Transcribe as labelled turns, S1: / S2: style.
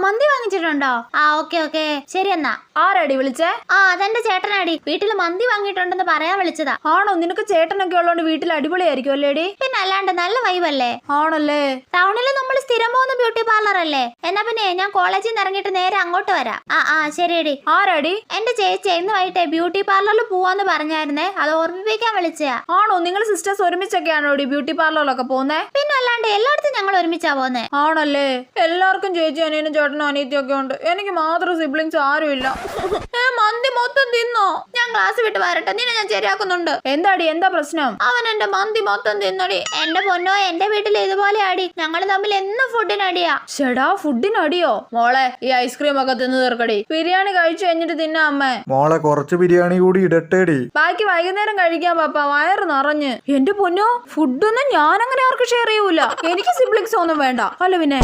S1: മന്തി വാങ്ങിച്ചിട്ടുണ്ടോ? ആ okay okay ശരി എന്നാ.
S2: ആരാടി വിളിച്ചേ?
S1: അതെന്റെ ചേട്ടനാടി. വീട്ടിൽ മന്തി വാങ്ങിയിട്ടുണ്ടെന്ന് പറയാൻ വിളിച്ചതാ.
S2: ആണോ? നിനക്ക് ചേട്ടനൊക്കെ ഉള്ളോണ്ട് വീട്ടിൽ അടിപൊളിയായിരിക്കും അല്ലേടി?
S1: പിന്നെ അല്ലാണ്ട് നല്ല വൈബല്ലേ.
S2: ആണല്ലേ?
S1: ടൗണിൽ നമ്മൾ സ്ഥിരം പോകുന്ന ബ്യൂട്ടി പാർലർ അല്ലേ. എന്നാ പിന്നെ ഞാൻ കോളേജിൽ നിന്ന് ഇറങ്ങിയിട്ട് നേരെ അങ്ങോട്ട് വരാം. ശരിയടി.
S2: ആരാടി?
S1: എന്റെ ചേച്ചി ഇന്ന് വൈകിട്ടേ ബ്യൂട്ടി പാർലറിൽ പോവാന്ന് പറഞ്ഞായിരുന്നേ, അത് ഓർമ്മിപ്പിക്കാൻ വിളിച്ചയാ.
S2: ആണോ? നിങ്ങൾ സിസ്റ്റേഴ്സ് ഒരുമിച്ചൊക്കെയാണോ വീട്ടി പാർലറിലൊക്കെ പോകുന്നേ?
S1: പിന്നെ അല്ലാണ്ട് എല്ലായിടത്തും ഞങ്ങൾ ഒരുമിച്ചാ പോന്നെ.
S2: ആണല്ലേ? എല്ലാവർക്കും ചേച്ചി അനിയനും ചേട്ടനും അനിയത്തിയും ഒക്കെ ഉണ്ട്. എനിക്ക് മാത്രം സിബ്ലിങ്സ് ആരുമില്ല.
S1: മന്തി മൊത്തം തിന്നോ? ഞാൻ ക്ലാസ് വിട്ട് വരട്ടെ, നിന്നെ ഞാൻ ശരിയാക്കുന്നുണ്ട്.
S2: എന്താടി, എന്താ പ്രശ്നം?
S1: അവൻ എന്റെ മന്തി മൊത്തം തിന്നടി. എന്റെ പൊന്നോ, എന്റെ വീട്ടിൽ ഇതുപോലെ അടി. ഞങ്ങൾ തമ്മിൽ എന്നും ഫുഡിനടിയാ.
S2: ഷെടാ, ഫുഡിനടിയോ? മോളെ, ഈ ഐസ്ക്രീം ഒക്കെ തിന്ന് തീർക്കടി. ബിരിയാണി കഴിച്ചു കഴിഞ്ഞിട്ട് തിന്നാ അമ്മേ.
S3: മോളെ, കുറച്ച് ബിരിയാണി കൂടി ഇടട്ടേടി.
S2: ബാക്കി വൈകുന്നേരം കഴിക്കാൻ പാപ്പ, വയറ് നിറഞ്ഞ്. എന്റെ പൊന്നോ, ഫുഡൊന്നും ഞാൻ അങ്ങനെ ആർക്കും ഷെയർ ചെയ്യൂല. എനിക്ക് സിബ്ലിങ്സ് ഒന്നും വേണ്ട. അല്ല പിന്നെ